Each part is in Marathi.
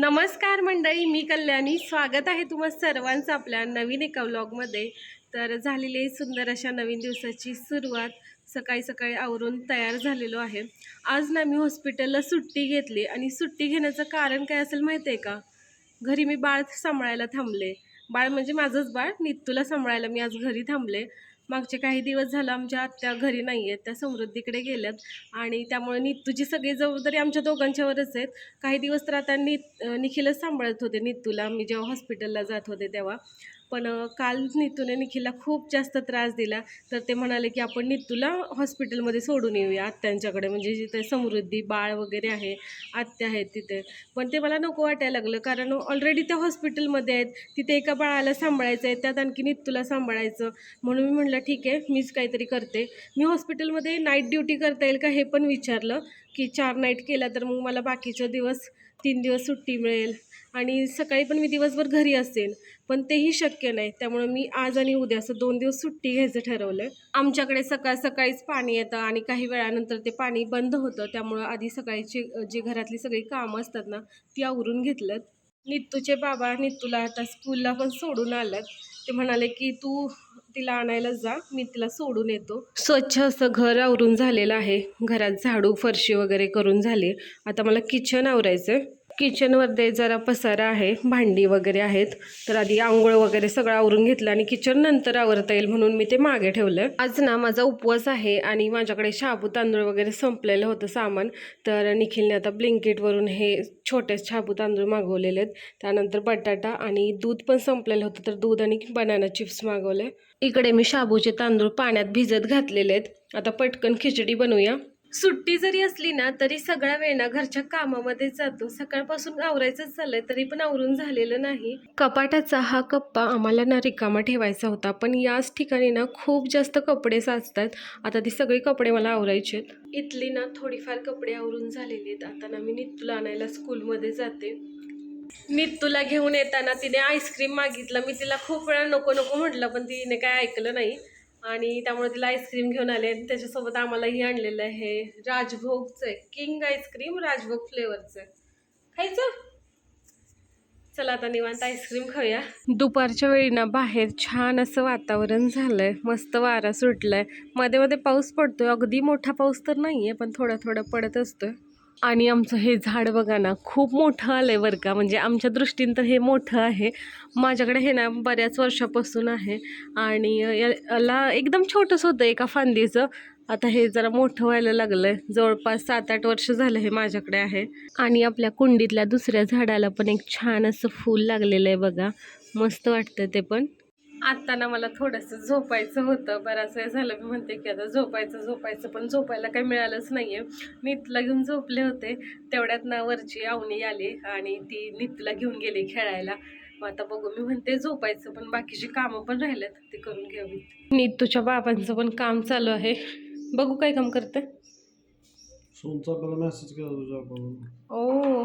नमस्कार मंडळी, मी कल्याणी. स्वागत आहे तुम्हा सर्वांचं आपल्या नवीन एका व्लॉगमध्ये. तर झालेली आहे सुंदर अशा नवीन दिवसाची सुरुवात. सकाळी सकाळी आवरून तयार झालेलो आहे. आज ना मी हॉस्पिटलला सुट्टी घेतली आणि सुट्टी घेण्याचं कारण काय असेल माहिती आहे का? घरी मी बाळ सांभाळायला थांबले. बाळ म्हणजे माझंच बाळ, नित्तूला सांभाळायला मी आज घरी थांबले. मागचे काही दिवस झालं आमच्या आत्या घरी नाही आहेत, त्या समृद्धीकडे गेल्यात आणि त्यामुळे नित्तूची सगळी जबाबदारी आमच्या दोघांच्यावरच आहेत. काही दिवस तर आता निखिलच सांभाळत होते नित्तूला, मी जेव्हा हॉस्पिटलला जात होते तेव्हा. पण काल नित्तूने निखिलला खूप जास्त त्रास दिला. तर ते म्हणाले की आपण नित्तूला हॉस्पिटलमध्ये सोडून येऊया आत्यांच्याकडे, म्हणजे जिथे समृद्धी बाळ वगैरे आहे, आत्या आहेत तिथे. पण ते मला नको वाटायला लागलं, कारण ऑलरेडी त्या हॉस्पिटलमध्ये आहेत, तिथे एका बाळाला सांभाळायचं आहे, त्यात आणखी नित्तूला सांभाळायचं. म्हणून मी म्हटलं ठीक आहे, मीच काहीतरी करते. मी हॉस्पिटलमध्ये नाईट ड्युटी करता येईल का हे पण विचारलं, की 4 नाईट केला तर मग मला बाकीचे दिवस 3 दिवस सुट्टी मिळेल आणि सकाळी पण मी दिवसभर घरी असेल. पण तेही शक्य नाही, त्यामुळे मी आज आणि उद्या असं 2 दिवस सुट्टी घ्यायचं ठरवलं. आमच्याकडे सकाळीच पाणी येतं आणि काही वेळानंतर ते पाणी बंद होतं, त्यामुळं आधी सकाळची जी घरातली सगळी कामं असतात ना ती आवरून घेतलं. नित्तूचे बाबा नित्तूला आता स्कूलला पण सोडून आल्यात. ते म्हणाले की तू तिला आणायला जा, मी तिला सोडून येतो. स्वच्छ असं घर आवरून झालेलं आहे. घरात झाडू फरशी वगैरे करून झाली. आता मला किचन आवरायचं. किचनमध्ये जरा पसारा आहे, भांडी वगैरे आहेत. तर आधी आंघोळ वगैरे सगळं आवरून घेतलं आणि किचन नंतर आवरता येईल म्हणून मी ते मागे ठेवलं. आज ना माझा उपवास आहे आणि माझ्याकडे शाबू तांदूळ वगैरे संपलेलं होतं सामान. तर निखिलने आता ब्लिंकिटवरून हे छोटे शाबू तांदूळ मागवलेले आहेत. त्यानंतर बटाटा आणि दूध पण संपलेलं होतं, तर दूध आणि बनाना चिप्स मागवले. इकडे मी शाबूचे तांदूळ पाण्यात भिजत घातलेले आहेत. आता पटकन खिचडी बनवूया. सुट्टी जरी असली ना तरी सगळा वेळ ना घरच्या कामामध्ये जातो. सकाळपासून आवरायचंच चाललंय तरी पण आवरून झालेलं नाही. कपाटाचा हा कप्पा आम्हाला ना रिकामा ठेवायचा होता, पण याच ठिकाणी ना खूप जास्त कपडे साचतात. आता ती सगळी कपडे मला आवरायचे आहेत. इथली ना थोडीफार कपडे आवरून झालेली आहेत. आता ना मी नित्तूला आणायला स्कूलमध्ये जाते. नित्तूला घेऊन येताना तिने आईस्क्रीम मागितलं. मी तिला खूप वेळा नको नको म्हटलं, पण तिने काय ऐकलं नाही आणि त्यामुळे तिला आईस्क्रीम घेऊन आले. आणि त्याच्यासोबत आम्हालाही आणलेलं आहे राजभोगचं आहे, किंग आईस्क्रीम, राजभोग फ्लेवरचं. खायचं? चला आता निवांत आईस्क्रीम खाऊया. दुपारच्या वेळी ना बाहेर छान असं वातावरण झालंय, मस्त वारा सुटलाय. मध्ये मध्ये पाऊस पडतोय, अगदी मोठा पाऊस तर नाहीये पण थोडा थोडा पडत असतोय. आणि आमचं हे झाड बघा ना खूप मोठं आलंय बरं का, म्हणजे आमच्या दृष्टीनं तर हे मोठं आहे. माझ्याकडे हे ना बऱ्याच वर्षापासून आहे आणि याला एकदम छोटंच होतं एका फांदीचं. आता हे जरा मोठं व्हायला लागलंय. जवळपास 7-8 वर्ष झालं हे माझ्याकडे आहे. आणि आपल्या कुंडीतल्या दुसऱ्या झाडाला पण एक छान असं फूल लागलेलं आहे बघा, मस्त वाटतं ते पण. आत्ता ना मला थोडंसं झोपायचं होतं, बराच वेळ झालं मी म्हणते की आता झोपायचं पण झोपायला काही मिळालंच नाहीये. नितला घेऊन झोपले होते, तेवढ्यात ना वरची आवनी आली आणि ती नितला घेऊन गेली खेळायला. मग आता बघू, मी म्हणते झोपायचं पण बाकीची कामं पण राहिलेत ते करून घ्यावी. नितूच्या बाबांचं पण काम चालू आहे, बघू काय काम करते. मेसेज केला तुझ्या. ओ,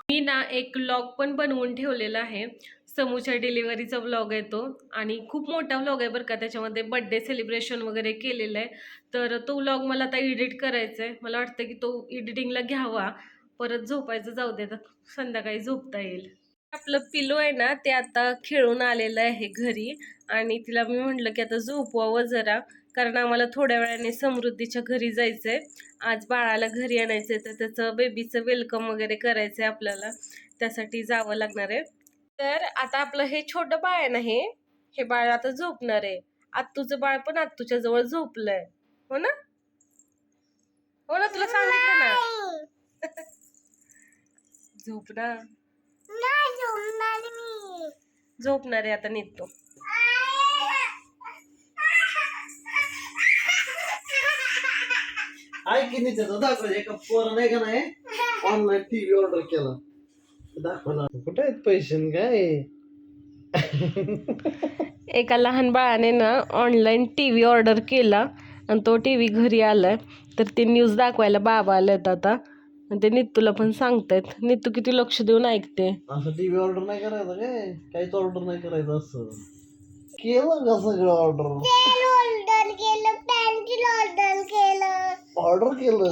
मी ना एक व्लॉग पण बनवून ठेवलेला आहे. समूच्या डिलिव्हरीचा व्लॉग आहे तो, आणि खूप मोठा व्लॉग आहे बरं का. त्याच्यामध्ये बड्डे सेलिब्रेशन वगैरे केलेलं आहे. तर तो व्लॉग मला आता एडिट करायचा आहे. मला वाटतं की तो एडिटिंगला घ्यावा. परत झोपायचं जाऊ दे, तर संध्याकाळी झोपता येईल. आपलं पिलो आहे ना ते आता खेळून आलेलं आहे घरी, आणि तिला मी म्हटलं की आता झोपवावं जरा, कारण आम्हाला थोड्या वेळाने समृद्धीच्या घरी जायचंय. आज बाळाला घरी आणायचंय, तर त्याचं बेबीचं वेलकम वगैरे करायचंय आपल्याला, त्यासाठी जावं लागणार आहे. तर आता आपलं हे छोटं बाळ आहे ना, हे बाळ आता झोपणार आहे. आत्तूचं बाळ पण आत्तूच्या जवळ झोपलंय, हो ना? हो ना, तुला सांगितलं ना. झोप ना. झोपणार आहे आता निघतो. ऐक नाही त्याचा दाखव, एका पोरं नाही का नाही ऑनलाईन टीव्ही ऑर्डर केला, दाखवला कुठे आहेत पैसे काय. एका लहान बाळाने ना ऑनलाईन टीव्ही ऑर्डर केला आणि तो टीव्ही घरी आलाय. तर ते न्यूज दाखवायला बाबा आलेत आता, आणि ते नित्तूला पण सांगतायत. नित्तू किती लक्ष देऊन ऐकते. असं टीव्ही ऑर्डर नाही करायचं काय, काहीच ऑर्डर नाही करायचं. असं केलं का सगळं ऑर्डर? ऑर्डर केलं.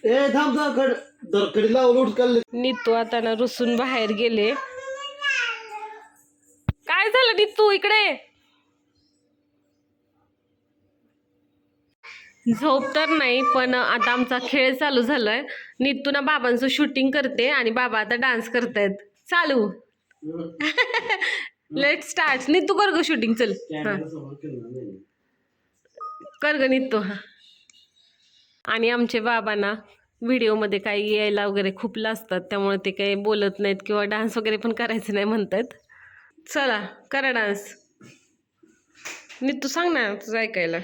ए थांब दरकडी लावून उठकाल. नितू आता ना रुसून बाहेर गेले. काय झालं नितू इकडे? झोप तर नाही, पण आता आमचा खेळ चालू झालाय. नितू ना बाबांचं शूटिंग करते आणि बाबा आता डान्स करतायत. चालू. Let start. नितू कर ग शूटिंग. चल हा कर ग नितू. हा आणि आमचे बाबा ना व्हिडिओमध्ये काही यायला वगैरे खूप लाजतात, त्यामुळे ते काही बोलत नाहीत किंवा डान्स वगैरे पण करायचं नाही म्हणतात. चला करा डान्स. नितू सांग ना तुझं ऐकायला.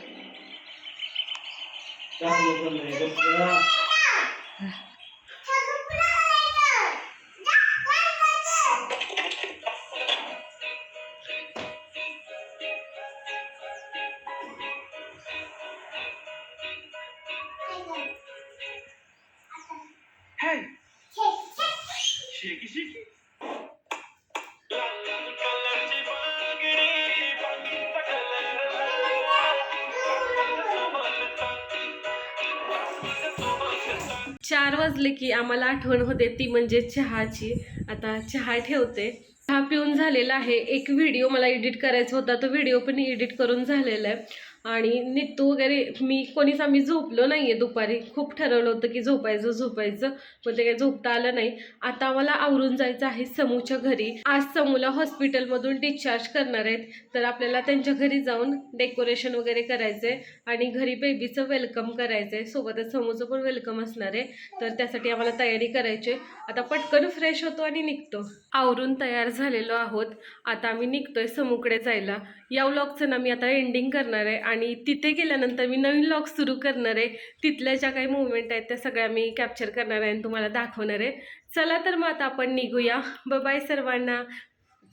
चार वाजले की आम्हाला आठवण होते, ती म्हणजे चहाची. आता चहा ठेवते. चहा पिऊन झालेला आहे. एक व्हिडिओ मला एडिट करायचा होता, तो व्हिडिओ पण एडिट करून झालेला आहे. आणि नितू वगैरे कोणीच आम्ही झोपलो नाही आहे दुपारी. खूप ठरवलं होतं की झोपायचं पण ते काही झोपता आलं नाही. आता आम्हाला आवरून जायचं आहे समूच्या घरी. आज समूला हॉस्पिटलमधून डिस्चार्ज करणार आहेत, तर आपल्याला त्यांच्या घरी जाऊन डेकोरेशन वगैरे करायचं आहे आणि घरी बेबीचं वेलकम करायचं आहे. सोबतच समूचं पण वेलकम असणार आहे, तर त्यासाठी आम्हाला तयारी करायची आहे. आता पटकन फ्रेश होतो आणि निघतो. आवरून तयार झालेलो आहोत. आता आम्ही निघतोय समूकडे जायला. या व्लॉगचं ना मी आता एंडिंग करणार आहे आणि तिथे गेल्यानंतर मी नवीन व्लॉग सुरू करणार आहे. तिथल्या ज्या काही मुवमेंट आहेत त्या सगळ्या मी कॅप्चर करणार आहे आणि तुम्हाला दाखवणार आहे. चला तर मग आता आपण निघूया. बाय सर्वांना.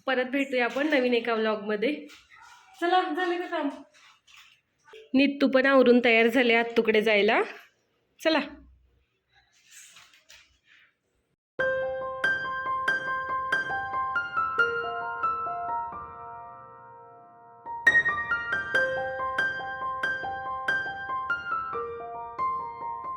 परत भेटूया आपण नवीन एका व्लॉगमध्ये. चला झाले का काम? नितू पण आवरून तयार झाले आत्तूकडे जायला. चला.